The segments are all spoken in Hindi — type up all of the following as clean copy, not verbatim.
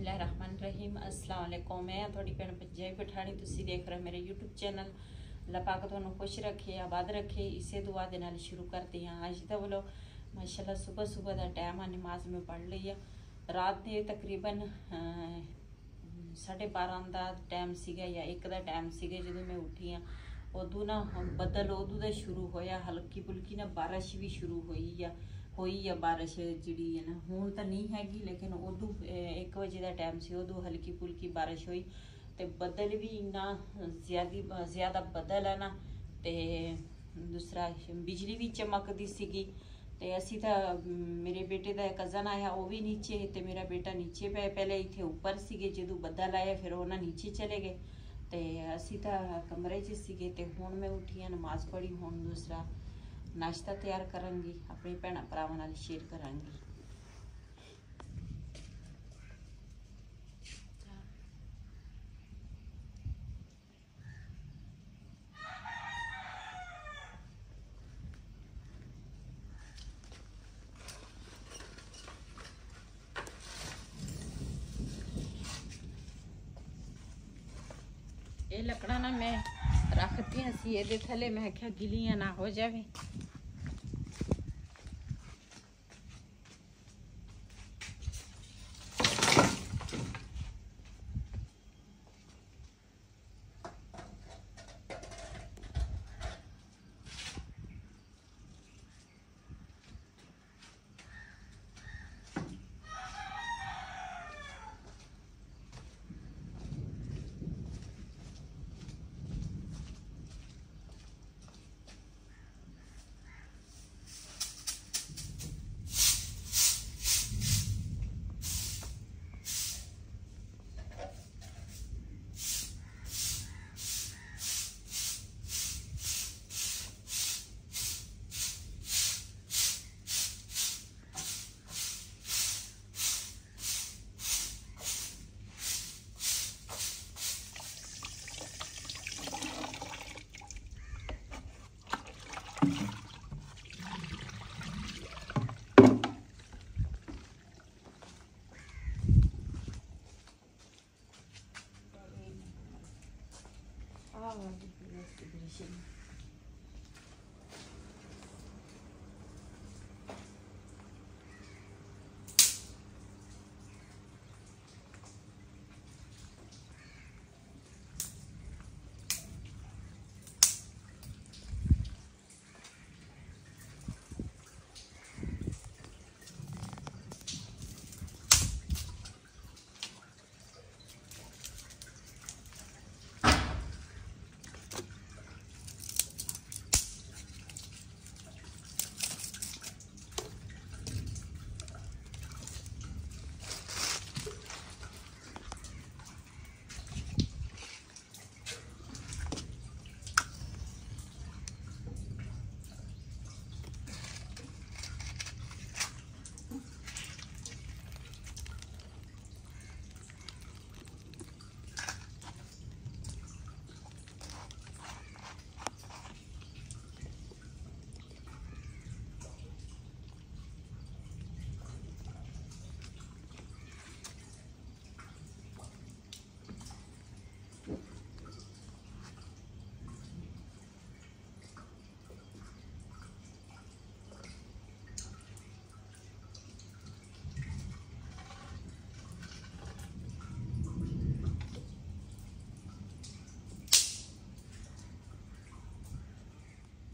बिस्मिल्लाहिर्रहमानिर्रहीम अस्सलाम वालेकुम। मैं थोड़ी भैन पंजाबी पठानी, तुसी देख रहे मेरे यूट्यूब चैनल। अल्लाह पाक तुहानू खुश रखे, आबाद रखे। इसे दुआ दे नाल शुरू करते हैं अज दा व्लॉग। माशाल्लाह सुबह सुबह का टाइम आ, नमाज में पढ़ ली है। रात के तकरीबन 12:30 का टाइम सीगा या 1 का टाइम सीगा जो मैं उठी हाँ। उदू ना बदल उदू का शुरू होया, हल्की फुल्की ना बारिश भी शुरू हुई या बारिश जी है ना, हूँ तो नहीं हैगी लेकिन उदू 1 बजे का टाइम से उदू हल्की फुल्की बारिश हुई। तो बदल भी इन्ना ज़्यादा बदल है ना, तो दूसरा बिजली भी चमकती सीगी। तो असी तो मेरे बेटे का कज़न आया, वो भी नीचे है, तो मेरा बेटा नीचे पे पहले इतने उपर सीगे, जो बदल आया फिर उन्हें नीचे चले गए। तो असी तो कमरे च सीगे। तो हुण मैं उठी हाँ, नमाज पढ़ी, हुण दूसरा नाश्ता तैयार करांगी, अपने भैन भरावां नाल शेयर करांगी। ये लकड़ा ना मैं रखती हाँ सी ये थले, मैं क्या गिलियां ना हो जावे।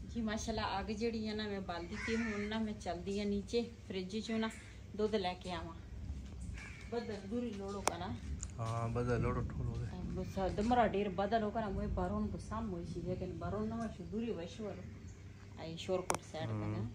जी माशाल्लाह आग जी है ना मैं बाल दी हूँ ना, मैं चलती है नीचे फ्रिज चो ना दूध लैके आवा। बदल दूरी लोड़ो का ना, हाँ बदल लोड़ो ठोलो गुस्सा दमरा डेर बदल हो ना, मुझे बारों को साम हुई सी लेकिन बारों ना मैं दूरी वैश्वर आई शोरकोट साइड में ना।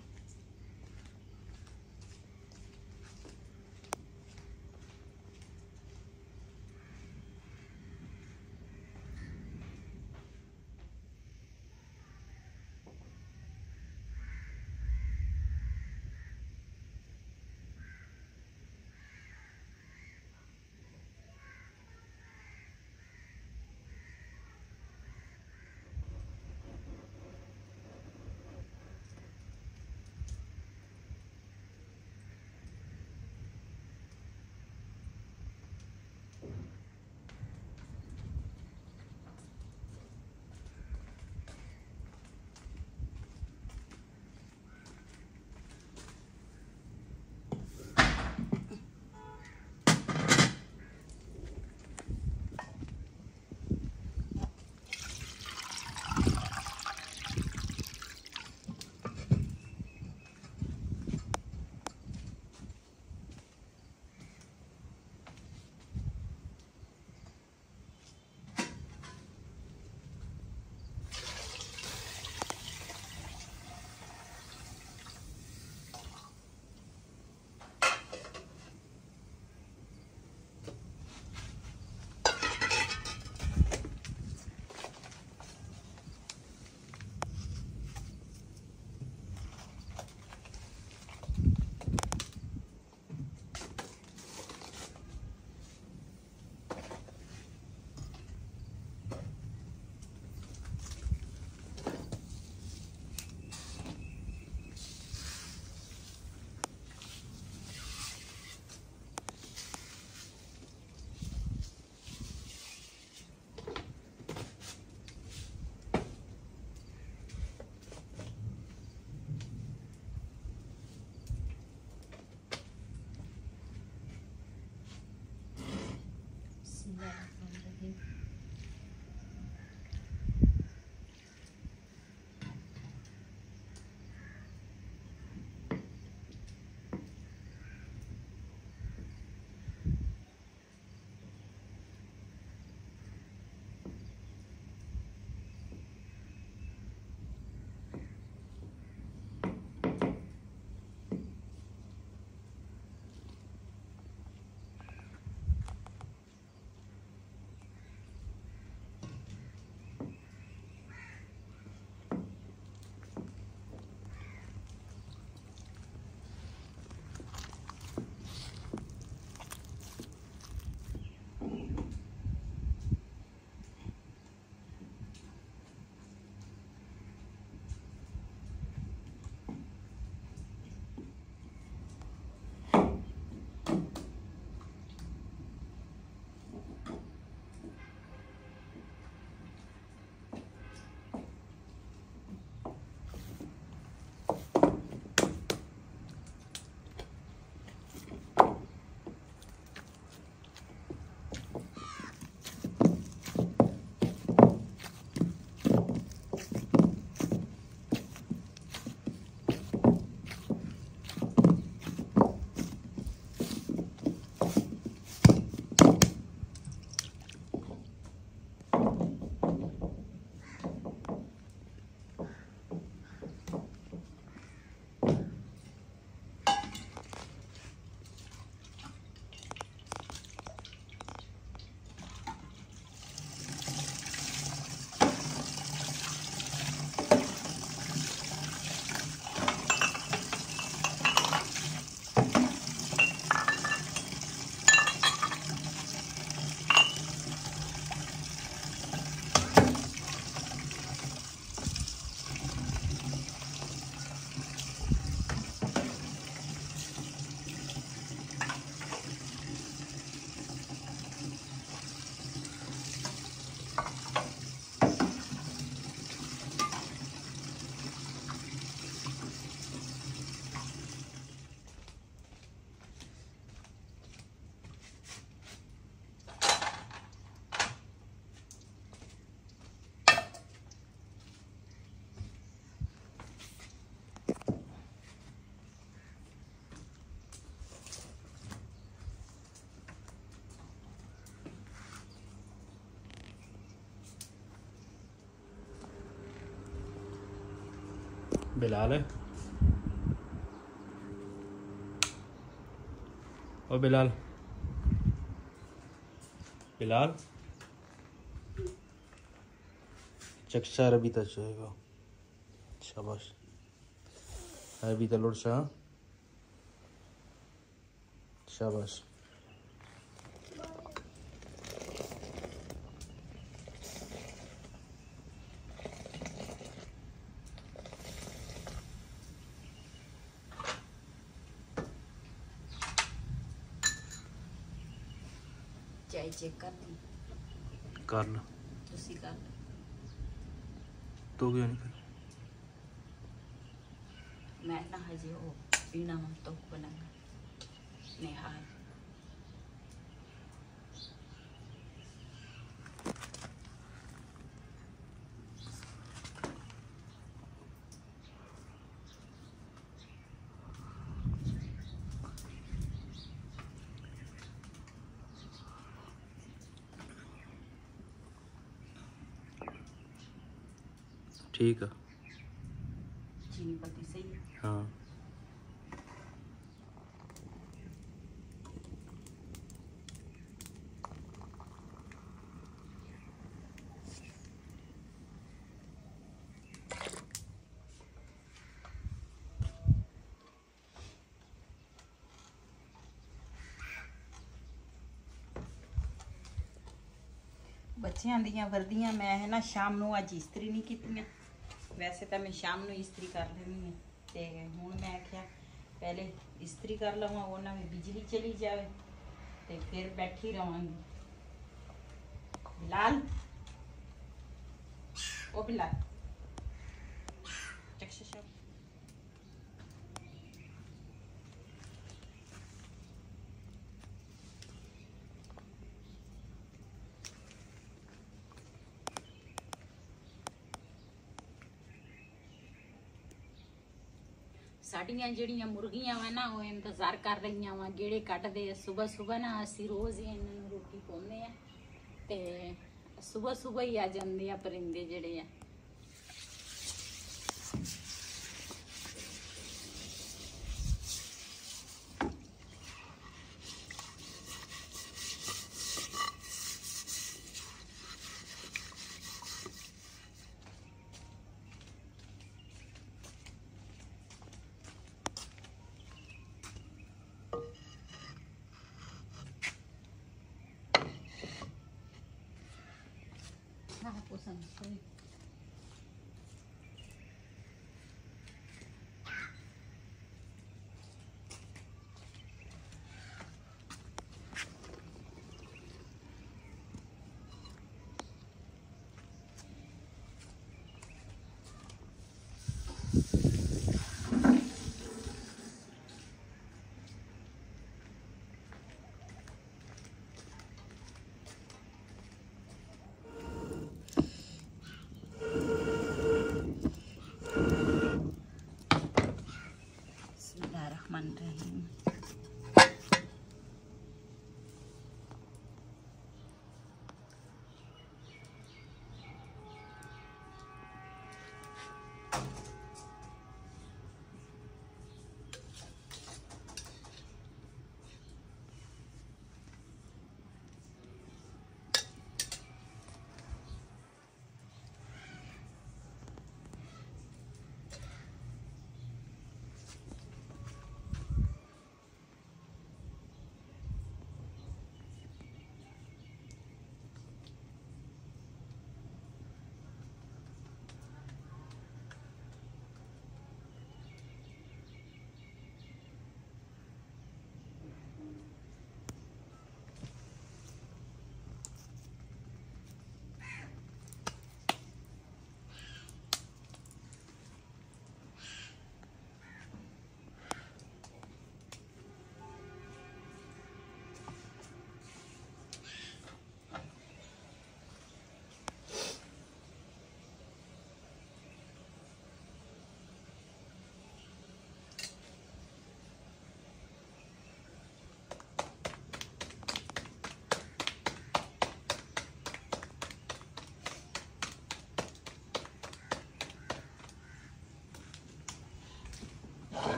बिलाल है। ओ बिलाल, बिलाल चक्षा रबी तक शाबाश रबी तलोड़ शाह शाबाश। चाय चेक कर दी कर ला तुसी कर लो। तो क्यों नहीं कर? मैं ना हजे वो पीना हम तो बनाऊंगा निहाल। ठीक है। चीनी पत्ती सही है। हाँ ਬੱਚਿਆਂ ਦੀਆਂ ਵਰਦੀਆਂ ਮੈਂ ਹੈ ਨਾ ਸ਼ਾਮ ਨੂੰ ਅੱਜ ਇਸਤਰੀ ਨਹੀਂ ਕੀਤੀਆਂ। ਵੈਸੇ ਤਾਂ ਮੈਂ ਸ਼ਾਮ ਨੂੰ ਇਸਤਰੀ ਕਰ ਲੈਂਦੀ ਹਾਂ ਤੇ ਹੁਣ ਮੈਂ ਆਖਿਆ ਪਹਿਲੇ ਇਸਤਰੀ ਕਰ ਲਵਾਂ, ਉਹਨਾਂ ਵਿੱਚ ਬਿਜਲੀ ਚਲੀ ਜਾਵੇ ਤੇ ਫਿਰ ਬੈਠੀ ਰਵਾਂਗੀ। ਬਿਲਾਲ ਉਹ ਬਿਲਾਲ ਚਕਸ਼ਾ ਸਾਡੀਆਂ ਜਿਹੜੀਆਂ ਮੁਰਗੀਆਂ ਵਾ ਨਾ ਉਹ ਇੰਤਜ਼ਾਰ ਕਰ ਰਹੀਆਂ ਵਾ ਗੇੜੇ ਕੱਢਦੇ ਆ। ਸਵੇਰ ਨਾ ਅਸੀਂ ਰੋਜ਼ ਹੀ ਇਹਨਾਂ ਨੂੰ ਰੋਟੀ ਪਾਉਂਦੇ ਆ ਤੇ ਸਵੇਰ ਹੀ ਆ ਜਾਂਦੇ ਆ ਪਰਿੰਦੇ ਜਿਹੜੇ ਆ। Sorry. Bismillahirrahmanirrahim.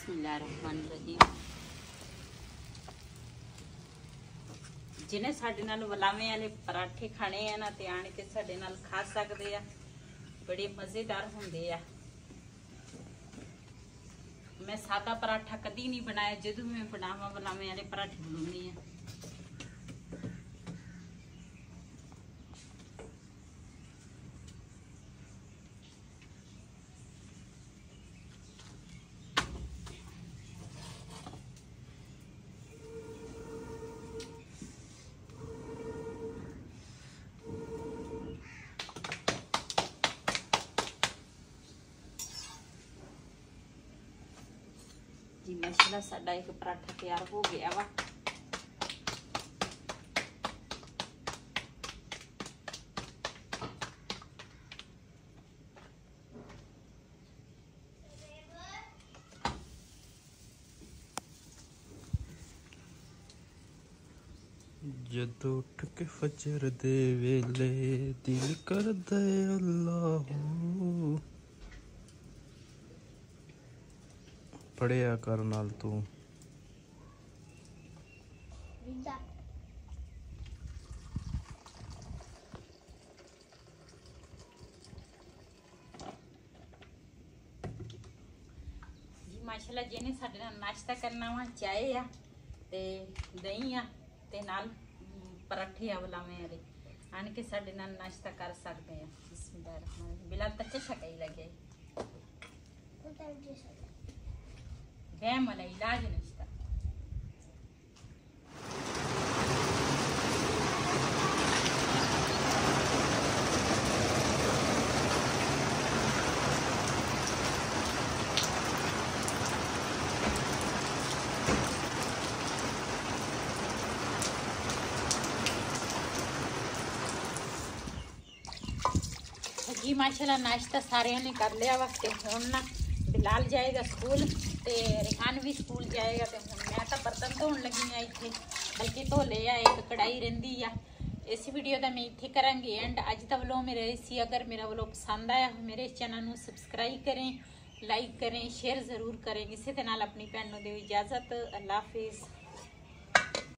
बिस्मिल्लाहिर्रहमानिर्रहीम। जिन्हें साडे नाल वलावे वाले पराठे खाने हैं ना ते आण के साडे नाल खा सकते हैं, बड़े मजेदार होंगे आ। मैं सादा पराठा कदी नहीं बनाया, जदों मैं बनावा वलावे वाले पराठे बनानी है। जी माशाल्लाह साडा एक पराठा तैयार हो गया वा। जदों उठ के फजर दे वेले दिल करदा है अल्लाह पढ़िया कर नाल तू। जी माशाल्लाह जिन्हें साडे नाल नाश्ता करना वा, चाय आ ते दही आ ते नाल पराठे आ वलावे वाले, आन के साडे नाल नाश्ता कर सकते हैं। बिस्मिल्लाहिर्रहमानिर्रहीम। बिलाल तच्चे छकाई लगे वहम वाला इलाज नाश्ता। जी माशाल्लाह नाश्ता सारे ने कर लिया वास्ते हुण ना बिलाल जाएगा स्कूल ते रिहान भी स्कूल जाएगा ते हुण मैं तो बर्तन धोन लगी आ इत्थे, बल्कि धो ले आ, एक कढ़ाई रहिंदी आ। इस वीडियो का मैं इत्थे करांगी एंड अज दा व्लॉग मेरा इसी। अगर मेरा व्लॉग पसंद आया मेरे चैनल नू सबसक्राइब करें, लाइक करें, शेयर जरूर करें। इसी दे नाल अपनी भैन नू दिओ इजाजत। अल्लाह हाफिज़।